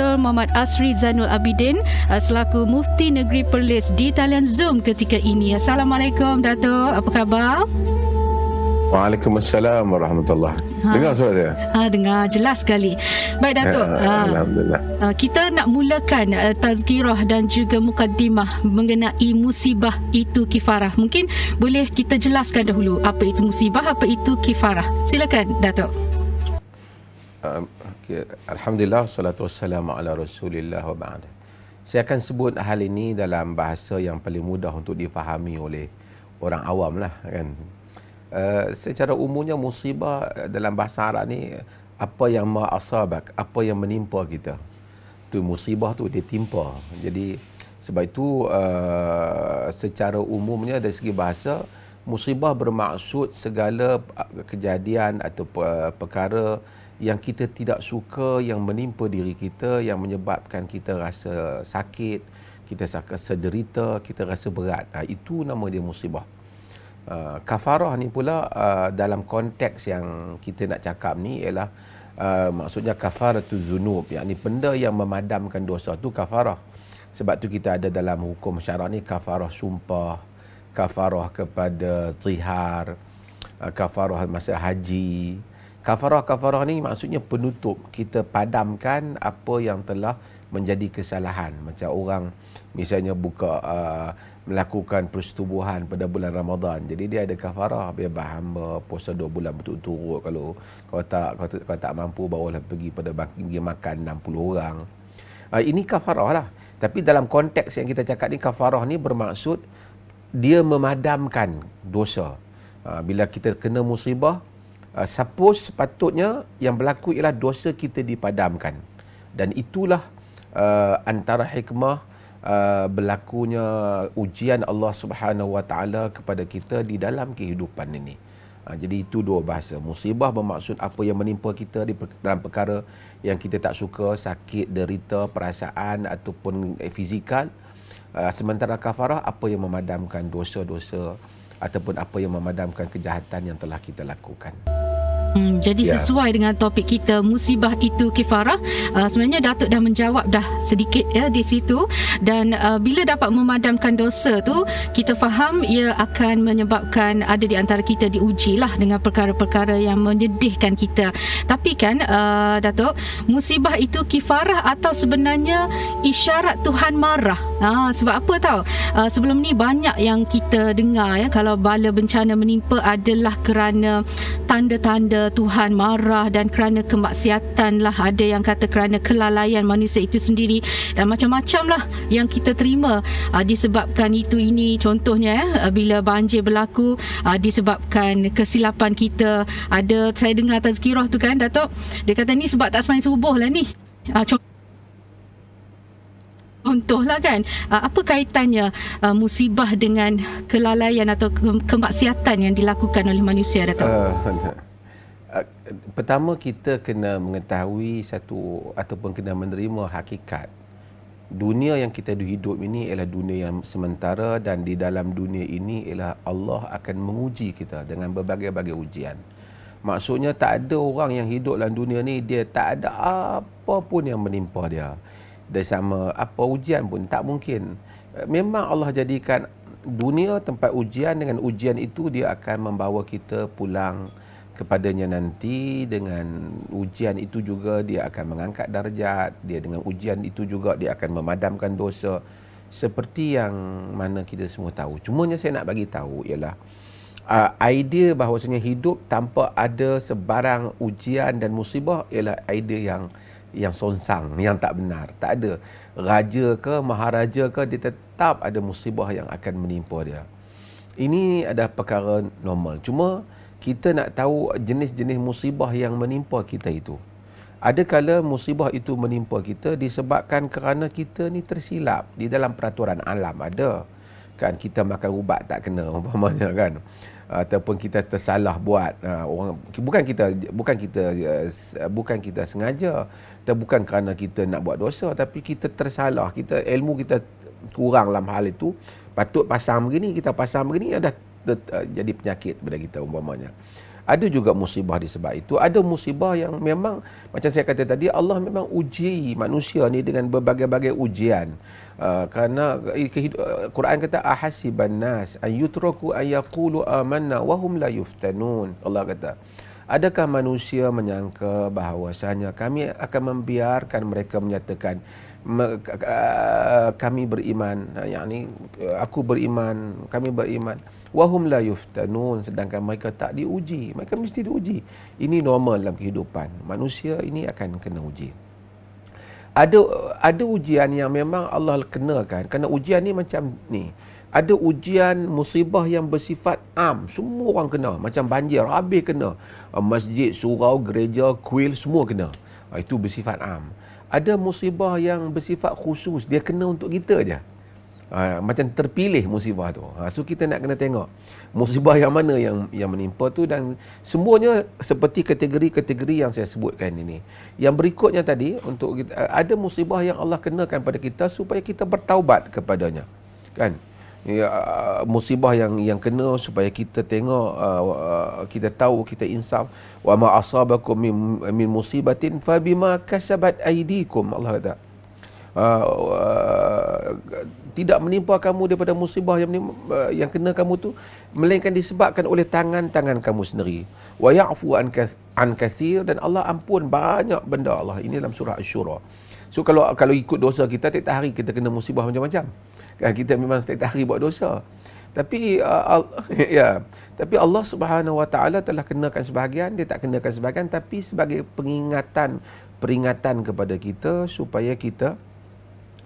Dr. Muhammad Asri Zainul Abidin selaku Mufti Negeri Perlis di talian Zoom ketika ini. Assalamualaikum Dato', apa khabar? Waalaikumsalam warahmatullahi. Dengar suara saya? Dengar jelas sekali. Baik Dato', Alhamdulillah. kita nak mulakan tazkirah dan juga mukaddimah mengenai musibah itu kifarah. Mungkin boleh kita jelaskan dahulu apa itu musibah, apa itu kifarah. Silakan Dato'. Alhamdulillah, salatu wassalamu ala rasulillah wa ba'd. Saya akan sebut hal ini dalam bahasa yang paling mudah untuk difahami oleh orang awam lah kan. Secara umumnya musibah dalam bahasa Arab ni apa yang ma'asabak, apa yang menimpa kita. Tu musibah tu dia timpa. Jadi sebab itu secara umumnya dari segi bahasa, musibah bermaksud segala kejadian atau perkara yang kita tidak suka yang menimpa diri kita, yang menyebabkan kita rasa sakit, kita rasa derita, kita rasa berat. Itu nama dia musibah. Kafarah ni pula dalam konteks yang kita nak cakap ni ialah maksudnya kafaratuz zunub, yakni benda yang memadamkan dosa tu kafarah. Sebab tu kita ada dalam hukum syarak ni kafarah sumpah, kafarah kepada zihar, kafarah masa haji. Kafarah ni maksudnya penutup, kita padamkan apa yang telah menjadi kesalahan. Macam orang misalnya melakukan persetubuhan pada bulan Ramadan. Jadi dia ada kafarah, bebas hamba, puasa 2 bulan berturut-turut. Kalau tak mampu, barulah pergi makan 60 orang. Ini kafarah lah. Tapi dalam konteks yang kita cakap ni, kafarah ni bermaksud dia memadamkan dosa. Bila kita kena musibah, sepatutnya yang berlaku ialah dosa kita dipadamkan. Dan itulah antara hikmah berlakunya ujian Allah Subhanahu Wa Taala kepada kita di dalam kehidupan ini. Jadi itu dua bahasa. Musibah bermaksud apa yang menimpa kita dalam perkara yang kita tak suka, sakit, derita, perasaan ataupun fizikal. Sementara kafarah apa yang memadamkan dosa-dosa ataupun apa yang memadamkan kejahatan yang telah kita lakukan. Jadi sesuai dengan topik kita, musibah itu kifarah. Sebenarnya Datuk dah menjawab dah sedikit ya di situ. Dan bila dapat memadamkan dosa tu, kita faham ia akan menyebabkan ada di antara kita diuji lah dengan perkara-perkara yang menyedihkan kita. Tapi kan Datuk, musibah itu kifarah atau sebenarnya isyarat Tuhan marah? Sebab apa tahu? Sebelum ni banyak yang kita dengar ya, kalau bala bencana menimpa adalah kerana tanda-tanda Tuhan marah dan kerana kemaksiatan lah. Ada yang kata kerana kelalaian manusia itu sendiri dan macam-macam lah yang kita terima disebabkan itu ini. Contohnya bila banjir berlaku disebabkan kesilapan kita. Ada saya dengar tazkirah tu kan Datuk, dia kata ni sebab tak sembahyang subuh lah ni. Contohlah kan, apa kaitannya musibah dengan kelalaian atau kemaksiatan yang dilakukan oleh manusia Datuk? Pertama kita kena mengetahui ataupun kena menerima hakikat dunia yang kita hidup ini ialah dunia yang sementara, dan di dalam dunia ini ialah Allah akan menguji kita dengan berbagai-bagai ujian. Maksudnya tak ada orang yang hidup dalam dunia ni dia tak ada apa pun yang menimpa dia. Dia sama apa ujian pun tak mungkin. Memang Allah jadikan dunia tempat ujian, dengan ujian itu dia akan membawa kita pulang kepadanya nanti. Dengan ujian itu juga dia akan mengangkat darjat dia, dengan ujian itu juga dia akan memadamkan dosa, seperti yang mana kita semua tahu. Cumanya saya nak bagi tahu ialah idea bahawasanya hidup tanpa ada sebarang ujian dan musibah ialah idea yang sonsang, yang tak benar. Tak ada raja ke maharaja ke, dia tetap ada musibah yang akan menimpa dia. Ini adalah perkara normal. Cuma kita nak tahu jenis-jenis musibah yang menimpa kita itu. Ada kala musibah itu menimpa kita disebabkan kerana kita ni tersilap di dalam peraturan alam. Ada kan, kita makan ubat tak kena umpamanya kan, ataupun kita tersalah buat bukan kita sengaja, atau bukan kerana kita nak buat dosa, tapi kita tersalah, ilmu kita kurang dalam hal itu. Patut pasang begini, kita pasang begini, ada jadi penyakit pada kita umpamanya. Ada juga musibah disebab itu. Ada musibah yang memang macam saya kata tadi, Allah memang uji manusia ni dengan berbagai-bagai ujian. Kerana Quran kata ahasiban nas an yutraku ay yaqulu amanna wa hum la yuftanun. Allah kata, adakah manusia menyangka bahawasanya kami akan membiarkan mereka menyatakan kami beriman, yakni aku beriman, kami beriman, wahum la yuftanun, sedangkan mereka tak diuji. Mereka mesti diuji. Ini normal dalam kehidupan manusia, ini akan kena uji. Ada ujian yang memang Allah kenakan, kerana ujian ni macam ni. Ada ujian musibah yang bersifat am, semua orang kena, macam banjir habis kena, masjid, surau, gereja, kuil, semua kena. Itu bersifat am. Ada musibah yang bersifat khusus, dia kena untuk kita je. Macam terpilih musibah tu. So kita nak kena tengok musibah yang mana yang menimpa tu, dan semuanya seperti kategori-kategori yang saya sebutkan ini. Yang berikutnya tadi, untuk kita, ada musibah yang Allah kenakan pada kita supaya kita bertaubat kepadanya. Kan? Musibah yang kena supaya kita tengok, kita tahu, kita insaf. Wa ma asabakum min musibatin fa bima kasabat aydikum, Allah kata. Tidak menimpa kamu daripada musibah yang kena kamu tu, melainkan disebabkan oleh tangan-tangan kamu sendiri. Wa ya'fu an kathir, dan Allah ampun banyak benda. Allah ini dalam surah Asy-Syura. So kalau ikut dosa kita, tiap hari kita kena musibah macam-macam. Kan, kita memang setiap hari buat dosa. Tapi tapi Allah Subhanahu Wa Taala telah kenakan sebahagian, dia tak kenakan sebahagian, tapi sebagai peringatan kepada kita supaya kita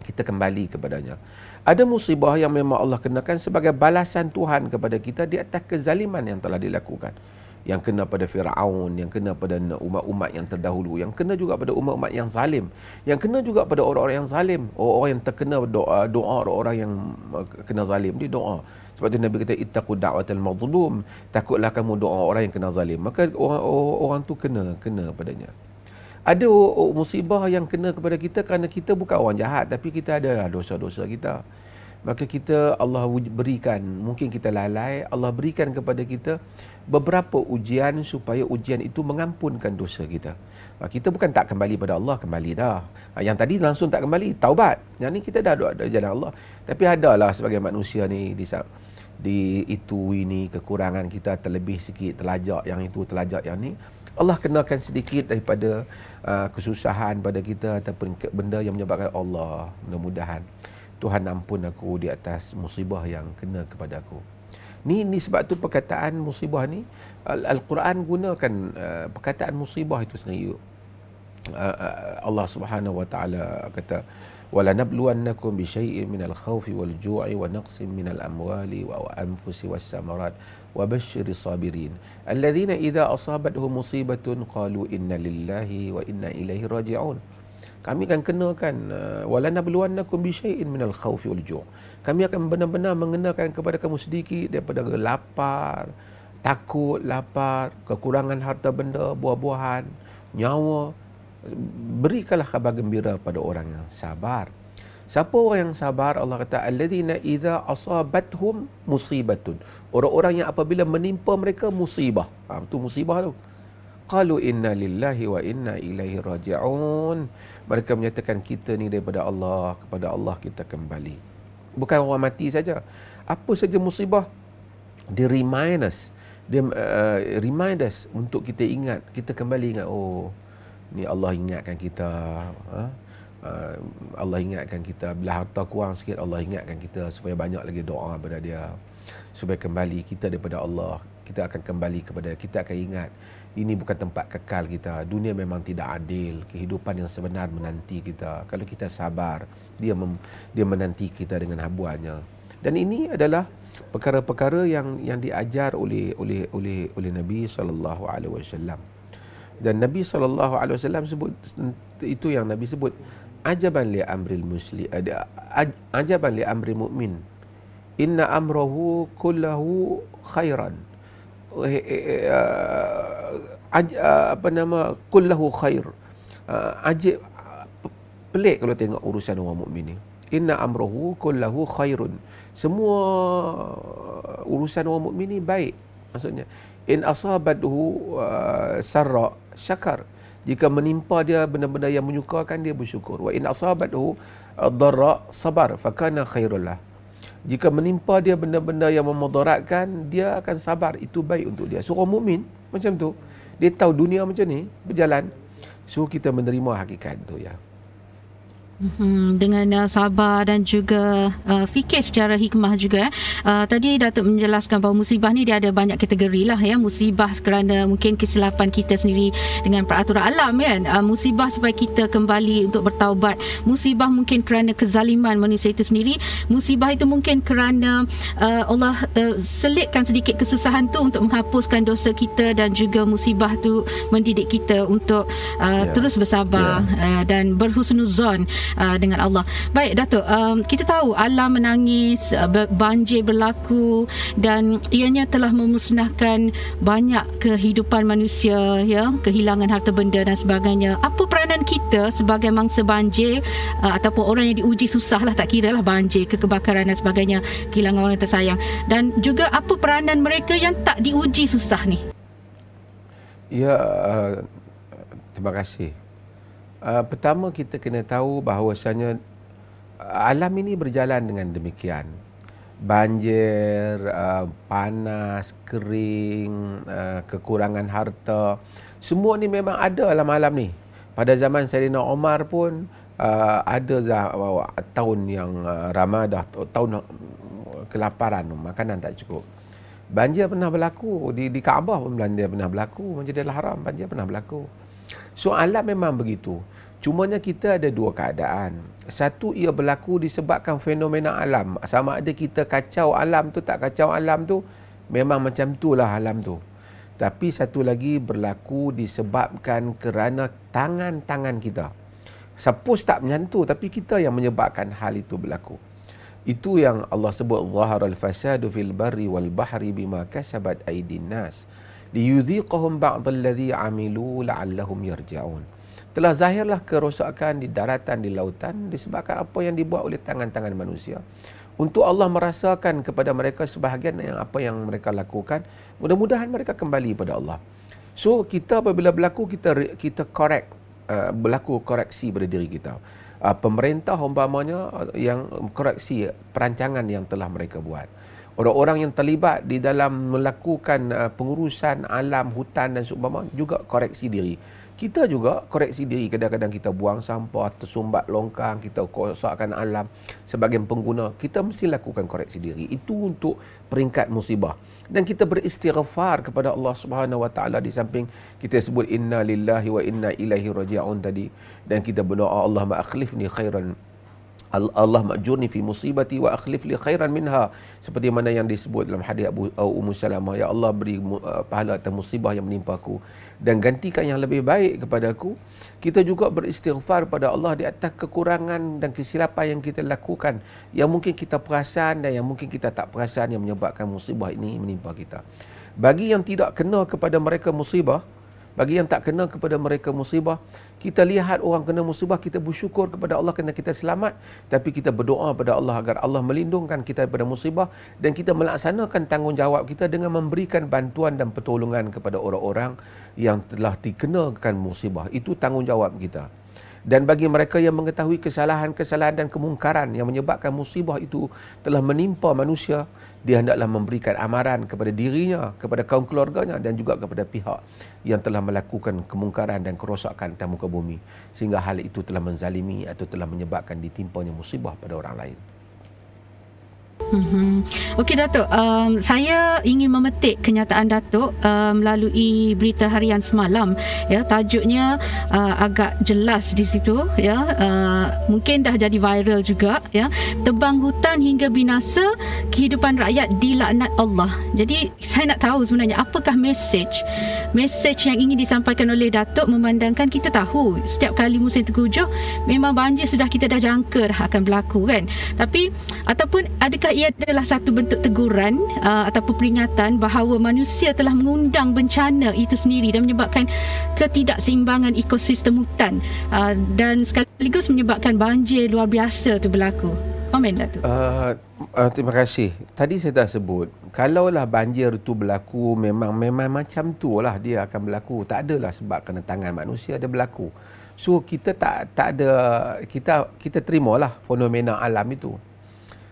kembali kepadanya. Ada musibah yang memang Allah kenakan sebagai balasan Tuhan kepada kita di atas kezaliman yang telah dilakukan. Yang kena pada Firaun, yang kena pada umat-umat yang terdahulu, yang kena juga pada umat-umat yang zalim, yang kena juga pada orang-orang yang zalim, orang yang terkena doa orang yang kena zalim, dia doa. Sebab tu Nabi kata ittaqu da'watal mazlum, takutlah kamu doa orang yang kena zalim. Maka orang tu kena padanya. Ada musibah yang kena kepada kita kerana kita bukan orang jahat, tapi kita ada dosa-dosa kita. Maka Allah berikan, mungkin kita lalai, Allah berikan kepada kita beberapa ujian supaya ujian itu mengampunkan dosa kita. Kita bukan tak kembali pada Allah, kembali dah. Yang tadi langsung tak kembali, taubat. Yang ni kita dah ada jalan Allah. Tapi adalah sebagai manusia ni di itu ini kekurangan kita, terlebih sikit, terlajak yang itu, terlajak yang ni. Allah kenakan sedikit daripada kesusahan pada kita ataupun benda yang menyebabkan Allah, mudah-mudahan Tuhan ampun aku di atas musibah yang kena kepada aku. Ni sebab tu perkataan musibah ni, Al-Quran gunakan perkataan musibah itu sendiri. Allah Subhanahu Wa Taala kata, wala nabluwannakum bi syai'in minal khawfi wal ju'i wa naqsin minal amwali wa anfusi was samarat wa basyiris sabirin alladhina idza asabathum musibatun qalu inna lillahi wa inna ilaihi raji'un. Kami akan kenakan wala nabluwannakum bi syai'in minal khawfi wal ju'. Kami akan benar-benar mengenakan kepada kamu sedikit daripada lapar, takut, lapar, kekurangan harta benda, buah-buahan, nyawa. Berikanlah khabar gembira pada orang yang sabar. Siapa orang yang sabar? Allah kata alladzina idza asabathum musibatun. Orang-orang yang apabila menimpa mereka musibah. Itu musibah tu. Qalu inna lillahi wa inna ilaihi raji'un. Mereka menyatakan kita ni daripada Allah, kepada Allah kita kembali. Bukan orang mati saja. Apa saja musibah, dia remind us. Dia remind us untuk kita ingat, kita kembali ingat, oh ni Allah ingatkan kita. Allah ingatkan kita. Bila harta kurang sikit, Allah ingatkan kita supaya banyak lagi doa kepada dia, supaya kembali kita daripada Allah. Kita akan kembali kepada, kita akan ingat ini bukan tempat kekal kita. Dunia memang tidak adil. Kehidupan yang sebenar menanti kita. Kalau kita sabar, dia menanti kita dengan habuannya. Dan ini adalah perkara-perkara yang diajar oleh Nabi SAW. Dan Nabi SAW sebut, itu yang Nabi sebut, ajaban li amril muslim, ajaban li amri mu'min, inna amrahu kullahu khairan. Kullahu khair. Ajib, pelik kalau tengok urusan orang mukmin ni. Inna amrahu kullahu khairun. Semua urusan orang mukmin ni baik. Maksudnya in asabathu sarra syakar. Jika menimpa dia benda-benda yang menyukarkan, dia bersyukur. Wa in asabathu dharra sabar fakana khairul lah. Jika menimpa dia benda-benda yang memudaratkan, dia akan sabar, itu baik untuk dia. So orang mukmin macam tu, dia tahu dunia macam ni berjalan. So kita menerima hakikat tu ya. Dengan sabar dan juga fikir secara hikmah juga. Tadi Datuk menjelaskan bahawa musibah ni dia ada banyak kategori lah ya. Musibah kerana mungkin kesilapan kita sendiri dengan peraturan alam kan. Musibah supaya kita kembali untuk bertaubat. Musibah mungkin kerana kezaliman manusia itu sendiri. Musibah itu mungkin kerana Allah selitkan sedikit kesusahan tu untuk menghapuskan dosa kita, dan juga musibah tu mendidik kita untuk terus bersabar dan berhusnuzon dengan Allah. Baik Datuk, kita tahu alam menangis, banjir berlaku dan ianya telah memusnahkan banyak kehidupan manusia ya, kehilangan harta benda dan sebagainya. Apa peranan kita sebagai mangsa banjir ataupun orang yang diuji susah lah, tak kira lah banjir, kebakaran dan sebagainya, kehilangan orang tersayang, dan juga apa peranan mereka yang tak diuji susah ni? Ya, terima kasih. Pertama kita kena tahu bahawasanya alam ini berjalan dengan demikian. Banjir, panas, kering, kekurangan harta, semua ni memang ada dalam alam ni. Pada zaman Sayyidina Umar pun ada tahun yang Ramadah, tahun kelaparan, makanan tak cukup. Banjir pernah berlaku di Kaabah pun, banjir pernah berlaku, Masjidil Haram banjir pernah berlaku. So alam memang begitu. Cumanya kita ada dua keadaan. Satu, ia berlaku disebabkan fenomena alam. Sama ada kita kacau alam tu, tak kacau alam tu, memang macam itulah alam tu. Tapi satu lagi berlaku disebabkan kerana tangan-tangan kita. Suppose tak macam tu, tapi kita yang menyebabkan hal itu berlaku. Itu yang Allah sebut, zaharal fasadu fil barri wal bahri bima kasabat aydin nas liyudhiqahum ba'dalladhi amilu la'allahum yarja'un. Telah zahirlah kerosakan di daratan, di lautan disebabkan apa yang dibuat oleh tangan-tangan manusia. Untuk Allah merasakan kepada mereka sebahagian yang apa yang mereka lakukan. Mudah-mudahan mereka kembali pada Allah. So kita apabila berlaku, kita correct, berlaku koreksi pada diri kita. Pemerintah umpamanya yang koreksi perancangan yang telah mereka buat. Orang-orang yang terlibat di dalam melakukan pengurusan alam, hutan dan seumpama juga koreksi diri. Kita juga koreksi diri. Kadang-kadang kita buang sampah, tersumbat longkang, kita rosakkan alam. Sebagian pengguna, kita mesti lakukan koreksi diri. Itu untuk peringkat musibah. Dan kita beristighfar kepada Allah Subhanahu Wa Taala di samping kita sebut inna lillahi wa inna ilaihi raji'un tadi. Dan kita berdoa, Allahumma akhlifni khairan, Allah ma'jurni fi musibati wa akhlif li khairan minha, seperti mana yang disebut dalam hadis Ummu Salamah, ya Allah beri pahala atas musibah yang menimpa aku dan gantikan yang lebih baik kepada aku. Kita juga beristighfar pada Allah di atas kekurangan dan kesilapan yang kita lakukan, yang mungkin kita perasan dan yang mungkin kita tak perasan, yang menyebabkan musibah ini menimpa kita. Bagi yang tidak kena kepada mereka musibah, bagi yang tak kena kepada mereka musibah, kita lihat orang kena musibah, kita bersyukur kepada Allah kerana kita selamat, tapi kita berdoa kepada Allah agar Allah melindungkan kita daripada musibah, dan kita melaksanakan tanggungjawab kita dengan memberikan bantuan dan pertolongan kepada orang-orang yang telah dikenakan musibah. Itu tanggungjawab kita. Dan bagi mereka yang mengetahui kesalahan-kesalahan dan kemungkaran yang menyebabkan musibah itu telah menimpa manusia, dia hendaklah memberikan amaran kepada dirinya, kepada kaum keluarganya dan juga kepada pihak yang telah melakukan kemungkaran dan kerosakan di muka bumi, sehingga hal itu telah menzalimi atau telah menyebabkan ditimpanya musibah pada orang lain. Okey Datuk, saya ingin memetik kenyataan Datuk melalui berita harian semalam ya, tajuknya agak jelas di situ ya, mungkin dah jadi viral juga ya, tebang hutan hingga binasa, kehidupan rakyat dilaknat Allah. Jadi saya nak tahu sebenarnya apakah message yang ingin disampaikan oleh Datuk, memandangkan kita tahu setiap kali musim tengkujuh memang banjir sudah kita dah jangka dah akan berlaku kan, tapi ataupun adakah ia adalah satu bentuk teguran ataupun peringatan bahawa manusia telah mengundang bencana itu sendiri dan menyebabkan ketidakseimbangan ekosistem hutan dan sekaligus menyebabkan banjir luar biasa itu berlaku? Komen Datuk. Terima kasih. Tadi saya dah sebut, kalaulah banjir itu berlaku memang macam tu lah dia akan berlaku. Tak adalah sebab kena tangan manusia dia berlaku. So kita tak ada, kita terimalah fenomena alam itu.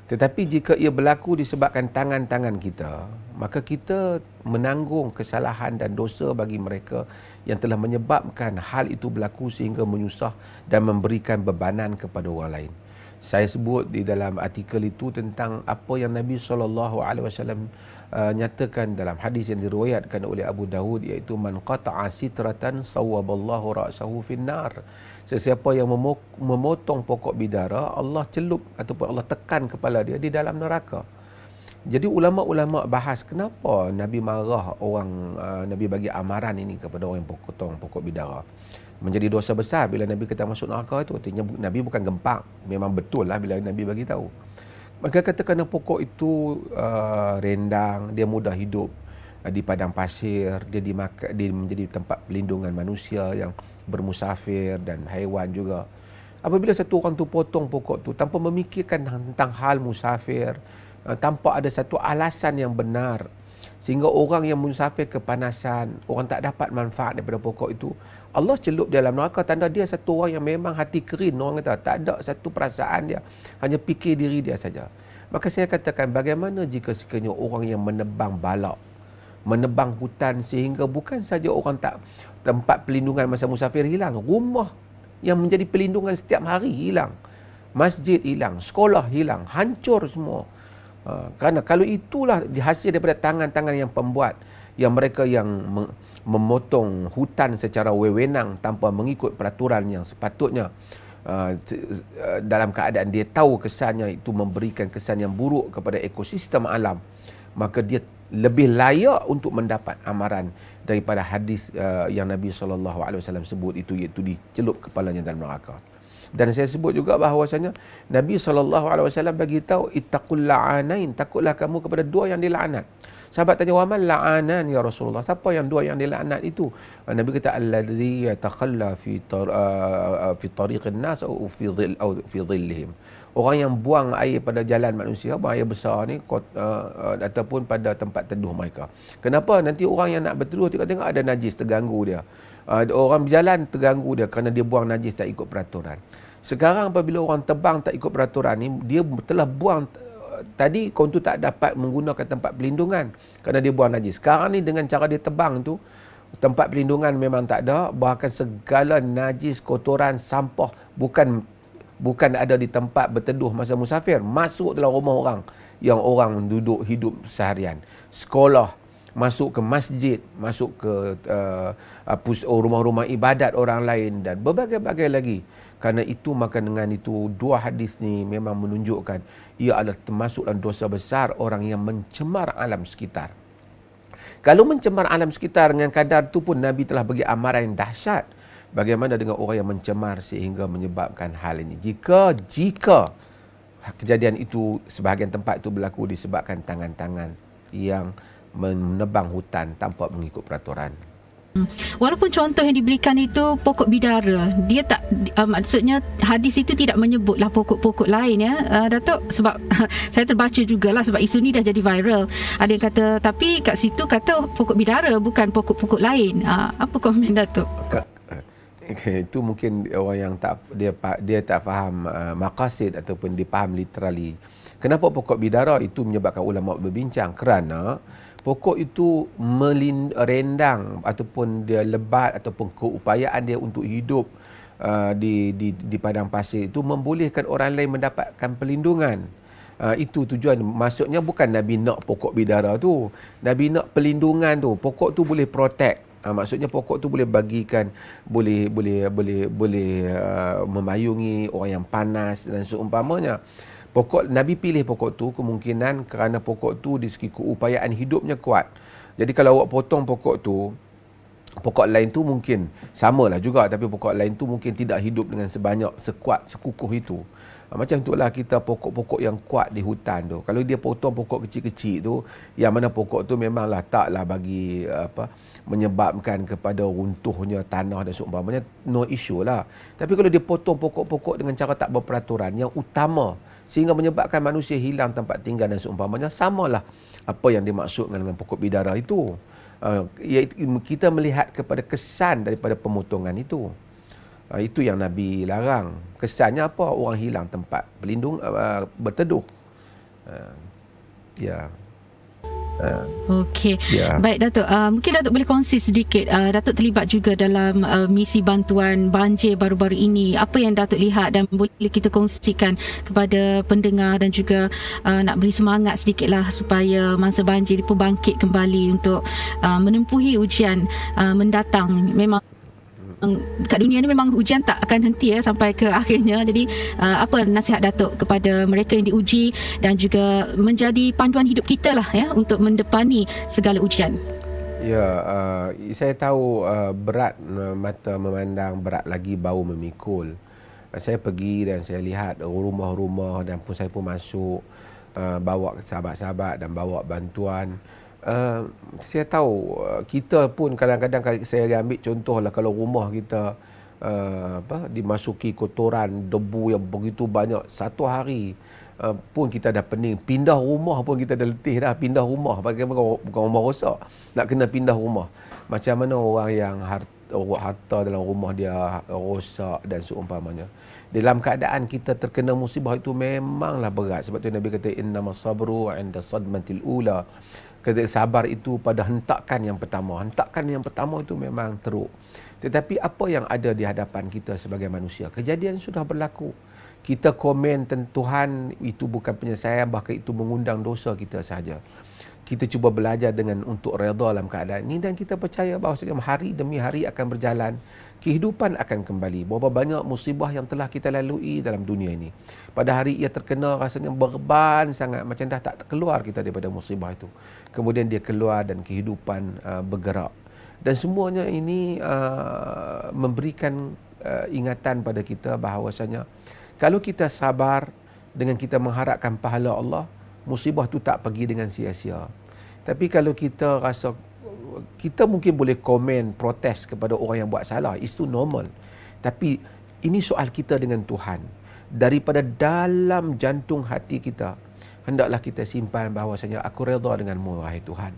Tetapi jika ia berlaku disebabkan tangan-tangan kita, maka kita menanggung kesalahan dan dosa bagi mereka yang telah menyebabkan hal itu berlaku sehingga menyusah dan memberikan bebanan kepada orang lain. Saya sebut di dalam artikel itu tentang apa yang Nabi SAW nyatakan dalam hadis yang diriwayatkan oleh Abu Dawud, iaitu man qata'a sitratan sawwaballahu ra'sahu finnar. Sesiapa yang memotong pokok bidara, Allah celup ataupun Allah tekan kepala dia di dalam neraka. Jadi ulama-ulama bahas kenapa Nabi marah orang, Nabi bagi amaran ini kepada orang yang potong pokok bidara. Menjadi dosa besar bila Nabi kata masuk neraka itu. Artinya Nabi bukan gempak. Memang betul lah bila Nabi bagi tahu. Maka kata kerana pokok itu rendang, dia mudah hidup di padang pasir, dia menjadi tempat pelindungan manusia yang bermusafir dan haiwan juga. Apabila satu orang tu potong pokok tu tanpa memikirkan tentang hal musafir, tanpa ada satu alasan yang benar, sehingga orang yang musafir kepanasan, orang tak dapat manfaat daripada pokok itu, Allah celup dalam neraka. Tanda dia satu orang yang memang hati kering, orang kata tak ada satu perasaan dia, hanya fikir diri dia saja. Maka saya katakan, bagaimana jika sekiranya orang yang menebang balak, menebang hutan, sehingga bukan saja orang tak tempat pelindungan masa musafir hilang, rumah yang menjadi pelindungan setiap hari hilang, masjid hilang, sekolah hilang, hancur semua. Kerana kalau itulah hasil daripada tangan-tangan yang pembuat, yang mereka yang memotong hutan secara wewenang tanpa mengikut peraturan yang sepatutnya, dalam keadaan dia tahu kesannya itu memberikan kesan yang buruk kepada ekosistem alam, maka dia lebih layak untuk mendapat amaran daripada hadis yang Nabi SAW sebut itu, iaitu dicelup kepalanya dalam neraka. Dan saya sebut juga bahawasanya Nabi SAW bagi tahu, ittaqul la'anain, takutlah kamu kepada dua yang dilaknat. Sahabat tanya, wa man la'anan ya Rasulullah? Siapa yang dua yang dilaknat itu? Nabi kata, alladhi yatakhalla fi tariqin nas au fi dhillihim. Orang yang buang air pada jalan manusia, buang air besar ni, ataupun pada tempat teduh mereka. Kenapa? Nanti orang yang nak berteduh tengok-tengok ada najis, terganggu dia. Orang berjalan terganggu dia kerana dia buang najis tak ikut peraturan. Sekarang apabila orang tebang tak ikut peraturan ni, dia telah buang tadi, kaum tu tak dapat menggunakan tempat pelindungan kerana dia buang najis. Sekarang ni dengan cara dia tebang tu, tempat pelindungan memang tak ada, bahkan segala najis, kotoran, sampah bukan ada di tempat berteduh masa musafir, masuk dalam rumah orang yang orang duduk hidup seharian, sekolah, masuk ke masjid, masuk ke rumah-rumah ibadat orang lain dan berbagai-bagai lagi. Kerana itu, maka dengan itu dua hadis ni memang menunjukkan ia adalah termasuk dalam dosa besar orang yang mencemar alam sekitar. Kalau mencemar alam sekitar dengan kadar tu pun Nabi telah bagi amaran yang dahsyat. Bagaimana dengan orang yang mencemar sehingga menyebabkan hal ini? Jika kejadian itu sebahagian tempat itu berlaku disebabkan tangan-tangan yang menebang hutan tanpa mengikut peraturan. Walaupun contoh yang diberikan itu pokok bidara, dia tak maksudnya hadis itu tidak menyebutlah pokok-pokok lain ya, Datuk, sebab saya terbaca jugalah, sebab isu ni dah jadi viral. Ada yang kata tapi kat situ kata pokok bidara, bukan pokok-pokok lain. Apa komen Datuk? Itu mungkin orang yang dia tak faham maqasid ataupun dia faham literally. Kenapa pokok bidara itu menyebabkan ulama berbincang? Kerana pokok itu rendang ataupun dia lebat ataupun keupayaan dia untuk hidup di padang pasir itu membolehkan orang lain mendapatkan perlindungan. Itu tujuan. Maksudnya bukan Nabi nak pokok bidara tu, Nabi nak perlindungan tu. Pokok tu boleh protect. Maksudnya pokok tu boleh bagikan, boleh memayungi orang yang panas dan seumpamanya. Nabi pilih pokok tu kemungkinan kerana pokok tu di segi keupayaan hidupnya kuat. Jadi kalau awak potong pokok tu, pokok lain tu mungkin samalah juga, tapi pokok lain tu mungkin tidak hidup dengan sekuat, sekukuh itu. Macam itulah kita pokok-pokok yang kuat di hutan tu. Kalau dia potong pokok kecil-kecil tu, yang mana pokok tu memanglah taklah bagi menyebabkan kepada runtuhnya tanah dan seumpamanya, no issue lah. Tapi kalau dia potong pokok-pokok dengan cara tak berperaturan, yang utama sehingga menyebabkan manusia hilang tempat tinggal dan seumpamanya. Samalah apa yang dimaksudkan dengan pokok bidara itu. Iaitu kita melihat kepada kesan daripada pemotongan itu. Itu yang Nabi larang. Kesannya apa? Orang hilang tempat berlindung, berteduh. Ya. Okey. Ya. Baik Datuk, mungkin Datuk boleh kongsi sedikit. Datuk terlibat juga dalam misi bantuan banjir baru-baru ini. Apa yang Datuk lihat dan boleh kita kongsikan kepada pendengar dan juga nak beri semangat sedikitlah supaya mangsa banjir pun bangkit kembali untuk menempuhi ujian mendatang. Memang kat dunia ni memang ujian tak akan henti sampai ke akhirnya. Jadi apa nasihat Datuk kepada mereka yang diuji dan juga menjadi panduan hidup kita lah untuk mendepani segala ujian? Ya, saya tahu berat mata memandang, berat lagi bau memikul. Saya pergi dan saya lihat rumah-rumah dan pun saya pun masuk, bawa sahabat-sahabat dan bawa bantuan. Saya tahu kita pun kadang-kadang saya ambil contohlah, kalau rumah kita dimasuki kotoran, debu yang begitu banyak satu hari, pun kita dah pening. Pindah rumah pun kita dah letih dah. Pindah rumah bagaimana, bukan rumah rosak, nak kena pindah rumah. Macam mana orang yang harta dalam rumah dia rosak dan seumpamanya. Dalam keadaan kita terkena musibah itu memanglah berat. Sebab tu Nabi kata innamas sabru 'inda sadmatil ula. Kata sabar itu pada hentakan yang pertama. Hentakan yang pertama itu memang teruk. Tetapi apa yang ada di hadapan kita sebagai manusia? Kejadian sudah berlaku. Kita komen tentang Tuhan itu bukan penyelesaian, bahkan itu mengundang dosa kita sahaja. Kita cuba belajar untuk redha dalam keadaan ini dan kita percaya bahawa hari demi hari akan berjalan. Kehidupan akan kembali. Berapa banyak musibah yang telah kita lalui dalam dunia ini. Pada hari ia terkena rasanya berban sangat, macam dah tak keluar kita daripada musibah itu. Kemudian dia keluar dan kehidupan bergerak. Dan semuanya ini memberikan ingatan pada kita bahawasanya kalau kita sabar dengan kita mengharapkan pahala Allah, musibah itu tak pergi dengan sia-sia. Tapi kalau kita rasa, kita mungkin boleh komen, protes kepada orang yang buat salah, itu normal. Tapi ini soal kita dengan Tuhan. Daripada dalam jantung hati kita, hendaklah kita simpan bahawasanya aku redha denganmu wahai Tuhan.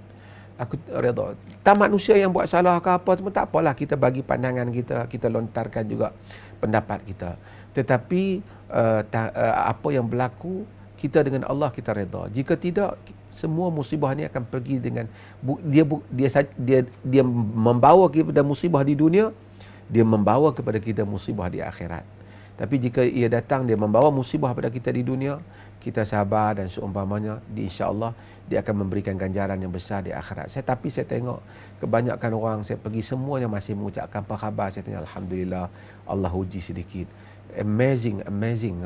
Aku redha. Tak manusia yang buat salah ke apa semua, tak apalah, kita bagi pandangan kita, kita lontarkan juga pendapat kita. Tetapi apa yang berlaku, kita dengan Allah kita redha. Jika tidak, semua musibah ni akan pergi dengan dia membawa kepada musibah di dunia, dia membawa kepada kita musibah di akhirat. Tapi jika ia datang, dia membawa musibah pada kita di dunia, kita sabar dan seumpamanya, insya-Allah dia akan memberikan ganjaran yang besar di akhirat. Tapi saya tengok kebanyakan orang saya pergi semuanya masih mengucapkan apa khabar. Saya tanya alhamdulillah, Allah uji sedikit. Amazing,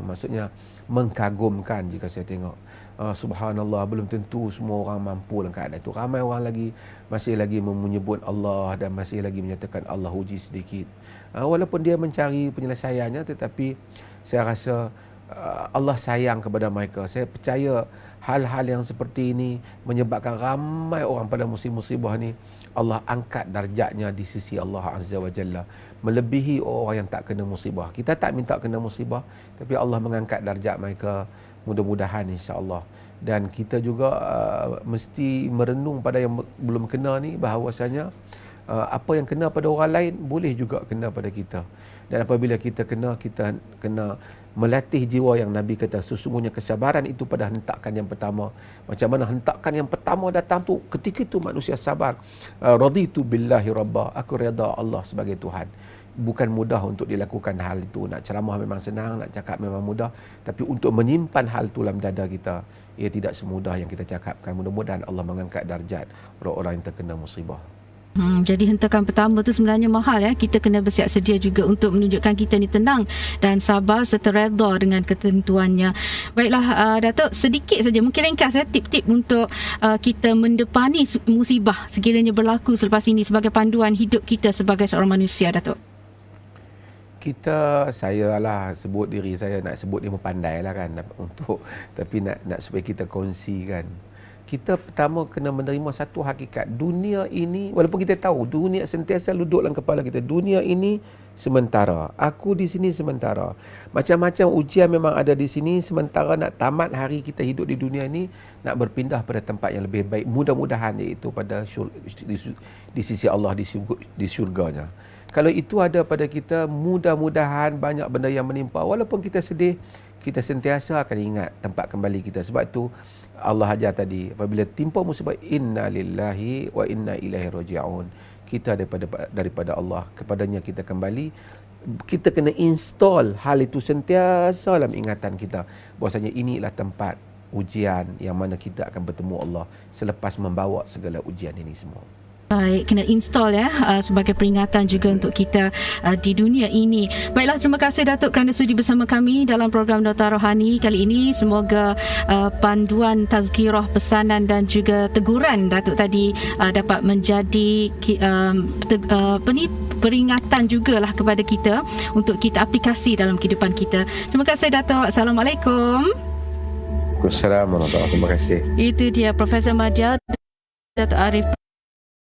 maksudnya mengagumkan jika saya tengok. Subhanallah, belum tentu semua orang mampu dalam keadaan itu. Ramai orang masih lagi menyebut Allah dan masih lagi menyatakan Allah uji sedikit. Walaupun dia mencari penyelesaiannya, tetapi saya rasa Allah sayang kepada mereka. Saya percaya hal-hal yang seperti ini menyebabkan ramai orang pada musibah ni Allah angkat darjatnya di sisi Allah Azza wa Jalla, melebihi orang yang tak kena musibah. Kita tak minta kena musibah, tapi Allah mengangkat darjat mereka, mudah-mudahan insya-Allah. Dan kita juga mesti merenung pada yang belum kena ni, bahawasanya apa yang kena pada orang lain boleh juga kena pada kita. Dan apabila kita kena melatih jiwa yang Nabi kata sesungguhnya kesabaran itu pada hentakan yang pertama. Macam mana hentakan yang pertama datang tu, ketika itu manusia sabar. Raditu billahi rabba, aku redha Allah sebagai Tuhan. Bukan mudah untuk dilakukan hal itu. Nak ceramah memang senang, nak cakap memang mudah, tapi untuk menyimpan hal itu dalam dada kita, ia tidak semudah yang kita cakapkan. Mudah-mudahan Allah mengangkat darjat orang-orang yang terkena musibah. Jadi hentakan pertama tu sebenarnya mahal Kita kena bersiap sedia juga untuk menunjukkan kita ni tenang dan sabar serta redha dengan ketentuannya. Baiklah Datuk, sedikit saja mungkin ringkas tip-tip untuk kita mendepani musibah sekiranya berlaku selepas ini sebagai panduan hidup kita sebagai seorang manusia, Datuk. Saya lah sebut diri saya, nak sebut dia pandai lah kan, tapi nak supaya kita kongsikan. kita pertama kena menerima satu hakikat. Dunia ini, walaupun kita tahu dunia sentiasa duduk dalam kepala kita, dunia ini sementara, aku di sini sementara, macam-macam ujian memang ada di sini, sementara nak tamat hari kita hidup di dunia ini, nak berpindah pada tempat yang lebih baik, mudah-mudahan, iaitu pada di sisi Allah, di syurganya. Kalau itu ada pada kita, mudah-mudahan banyak benda yang menimpa, walaupun kita sedih, kita sentiasa akan ingat tempat kembali kita. Sebab tu Allah ajar tadi, apabila timpa musibah, inna lillahi wa inna ilaihi raji'un. Kita daripada Allah, kepadanya kita kembali. Kita kena install hal itu sentiasa dalam ingatan kita, bahwasanya inilah tempat ujian yang mana kita akan bertemu Allah selepas membawa segala ujian ini semua. Baik, kena install ya sebagai peringatan juga untuk kita di dunia ini. Baiklah, terima kasih Datuk kerana sudi bersama kami dalam program Nota Rohani kali ini. Semoga panduan tazkirah, pesanan dan juga teguran Datuk tadi dapat menjadi peringatan jugalah kepada kita untuk kita aplikasi dalam kehidupan kita. Terima kasih Datuk. Assalamualaikum. Waalaikumsalam warahmatullahi wabarakatuh. Terima kasih. Itu dia Profesor Madya Datuk Arif